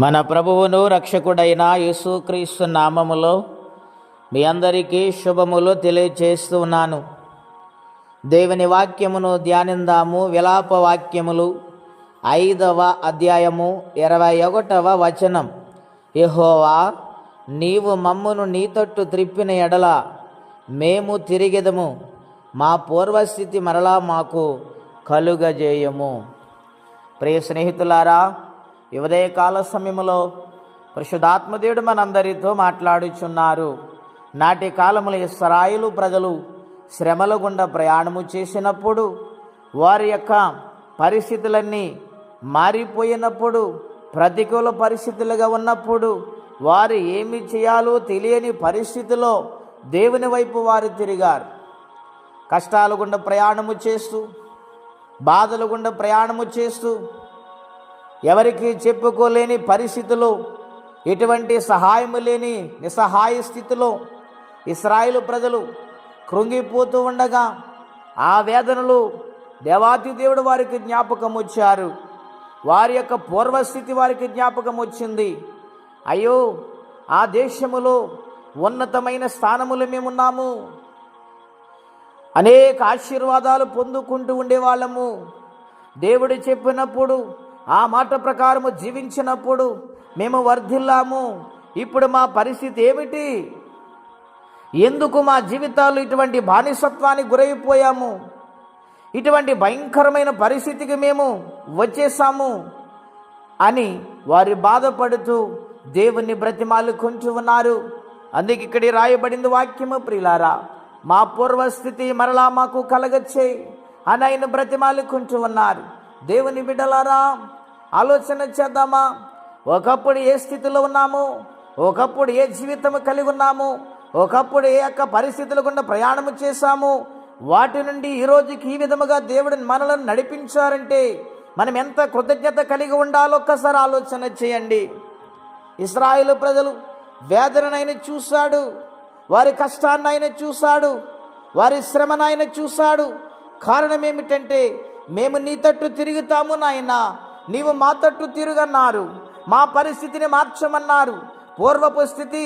మన ప్రభువును రక్షకుడైన యేసుక్రీస్తు నామములో మీ అందరికీ శుభములు తెలియజేస్తూ ఉన్నాను. దేవుని వాక్యమును ధ్యానిందాము. విలాప వాక్యములు 5వ అధ్యాయము 21వ వచనం. యెహోవా, నీవు మమ్మును నీ తట్టు త్రిప్పిన ఎడల మేము తిరిగెదము, మా పూర్వస్థితి మరలా మాకు కలుగజేయము. ప్రియ స్నేహితులారా, ఈ ఉదయకాల సమయంలో పరిశుద్ధాత్మదేవుడు మనందరితో మాట్లాడుచున్నారు. నాటి కాలములో ఇశ్రాయేలు ప్రజలు శ్రమల గుండా ప్రయాణము చేసినప్పుడు, వారి యొక్క పరిస్థితులన్నీ మారిపోయినప్పుడు, ప్రతికూల పరిస్థితులుగా ఉన్నప్పుడు, వారు ఏమి చేయాలో తెలియని పరిస్థితిలో దేవుని వైపు వారు తిరిగారు. కష్టాల గుండా ప్రయాణము చేస్తూ, బాధల గుండా ప్రయాణము చేస్తూ, ఎవరికి చెప్పుకోలేని పరిస్థితిలో, ఎటువంటి సహాయము లేని నిస్సహాయ స్థితిలో ఇశ్రాయేలు ప్రజలు కృంగిపోతూ ఉండగా ఆ వేదనలు దేవాతి దేవుడు వారికి జ్ఞాపకం వచ్చారు. వారి యొక్క పూర్వస్థితి వారికి జ్ఞాపకం వచ్చింది. అయ్యో, ఆ దేశములో ఉన్నతమైన స్థానములు మేమున్నాము, అనేక ఆశీర్వాదాలు పొందుకుంటూ ఉండేవాళ్ళము, దేవుడు చెప్పినప్పుడు ఆ మాట ప్రకారము జీవించినప్పుడు మేము వర్ధిల్లాము. ఇప్పుడు మా పరిస్థితి ఏమిటి? ఎందుకు మా జీవితాలు ఇటువంటి బానిసత్వానికి గురైపోయాము? ఇటువంటి భయంకరమైన పరిస్థితికి మేము వచ్చేసాము అని వారు బాధపడుతూ దేవుని బ్రతిమాలుకుంటూ ఉన్నారు. అందుకే ఇక్కడ రాయబడింది వాక్యము, ప్రియులారా, మా పూర్వస్థితి మరలా మాకు కలగచ్చేయి అని ఆయన బ్రతిమాలుకుంటూ ఉన్నారు. దేవుని బిడ్డలారా, ఆలోచన చేద్దామా? ఒకప్పుడు ఏ స్థితిలో ఉన్నాము, ఒకప్పుడు ఏ జీవితం కలిగి ఉన్నాము, ఒకప్పుడు ఏ యొక్క పరిస్థితుల గుండా ప్రయాణము చేశాము, వాటి నుండి ఈ రోజుకి ఈ విధముగా దేవుడు మనలను నడిపించారంటే మనం ఎంత కృతజ్ఞత కలిగి ఉండాలో ఒక్కసారి ఆలోచన చేయండి. ఇశ్రాయేలు ప్రజలు వేదనను ఆయన చూశాడు, వారి కష్టాన్ని ఆయన చూశాడు, వారి శ్రమను ఆయన చూశాడు. కారణం ఏమిటంటే, మేము నీ తట్టు తిరుగుతాము నాయనా, నీవు మా తట్టు తిరుగన్నారు, మా పరిస్థితిని మార్చమన్నారు. పూర్వపు స్థితి,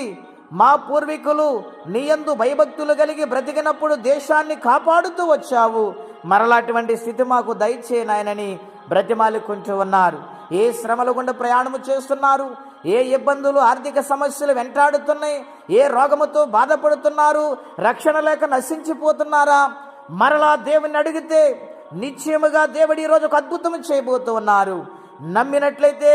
మా పూర్వీకులు నీ యందు భయభక్తులు కలిగి బ్రతికినప్పుడు దేశాన్ని కాపాడుతూ వచ్చావు, మరలాంటి స్థితి మాకు దయచేయనాయనని బ్రతిమాలుకుంటూ ఉన్నారు. ఏ శ్రమల గుండా ప్రయాణము చేస్తున్నారు, ఏ ఇబ్బందులు ఆర్థిక సమస్యలు వెంటాడుతున్నాయి, ఏ రోగముతో బాధపడుతున్నారు, రక్షణ లేక నశించిపోతున్నారా? మరలా దేవుని అడిగితే నిశ్చయముగా దేవుడు ఈరోజు ఒక అద్భుతం చేయబోతూ ఉన్నారు. నమ్మినట్లయితే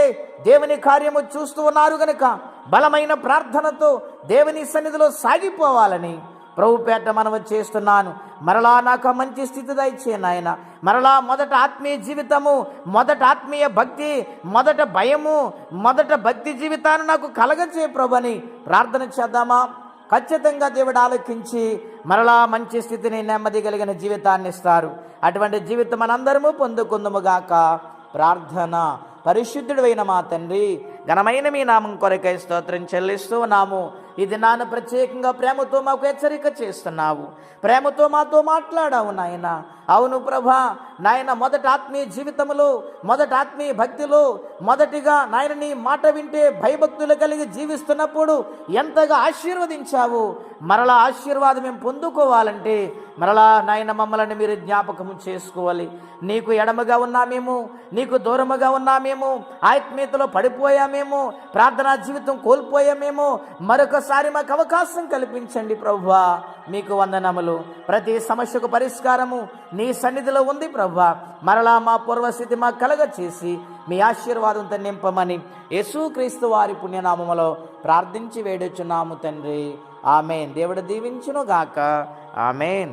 దేవుని కార్యము చూస్తూ ఉన్నారు గనుక బలమైన ప్రార్థనతో దేవుని సన్నిధిలో సాగిపోవాలని ప్రభుపేట మనవి చేస్తున్నాను. మరలా నాకు మంచి స్థితి దయచేయండి ఆయన. మరలా మొదట ఆత్మీయ జీవితము, మొదట ఆత్మీయ భక్తి, మొదట భయము, మొదట భక్తి జీవితాన్ని నాకు కలగచే ప్రభుని ప్రార్థన చేద్దామా? ఖచ్చితంగా దేవుడు ఆలకించి మరలా మంచి స్థితిని, నెమ్మది కలిగిన జీవితాన్ని ఇస్తారు. అటువంటి జీవితం మనందరము పొందుకుందుముగాక. ప్రార్థన. పరిశుద్ధుడు అయిన మా తండ్రి, ఘనమైన మీ నామం కొరకై స్తోత్రం చెల్లిస్తూ ఉన్నాము. ఇది నాన్న ప్రత్యేకంగా ప్రేమతో మాకు హెచ్చరిక చేస్తున్నావు, ప్రేమతో మాతో మాట్లాడావు నాయన. అవును ప్రభా, నాయన మొదట ఆత్మీయ జీవితంలో, మొదట ఆత్మీయ భక్తిలో, మొదటిగా నాయన నీ మాట వింటే భయభక్తులు కలిగి జీవిస్తున్నప్పుడు ఎంతగా ఆశీర్వదించావు. మరలా ఆశీర్వాదం మేము పొందుకోవాలంటే మరలా నాయన మమ్మల్ని మీరు జ్ఞాపకం చేసుకోవాలి. నీకు ఎడమగా ఉన్నామేమో, నీకు దూరముగా ఉన్నామేమో, ఆత్మీయతలో పడిపోయామేమో, ప్రార్థనా జీవితం కోల్పోయామేమో, మరొకసారి మాకు అవకాశం కల్పించండి ప్రభువా. మీకు వందనములు. ప్రతి సమస్యకు పరిష్కారము నీ సన్నిధిలో ఉంది ప్రభువా. మరలా మా పూర్వస్థితి మాకు కలగ చేసి మీ ఆశీర్వాదంతో నింపమని యేసుక్రీస్తు వారి పుణ్యనామములో ప్రార్థించి వేడుచున్నాము తండ్రి. ఆమెన్. దేవుడు దీవించును గాక. ఆమెన్.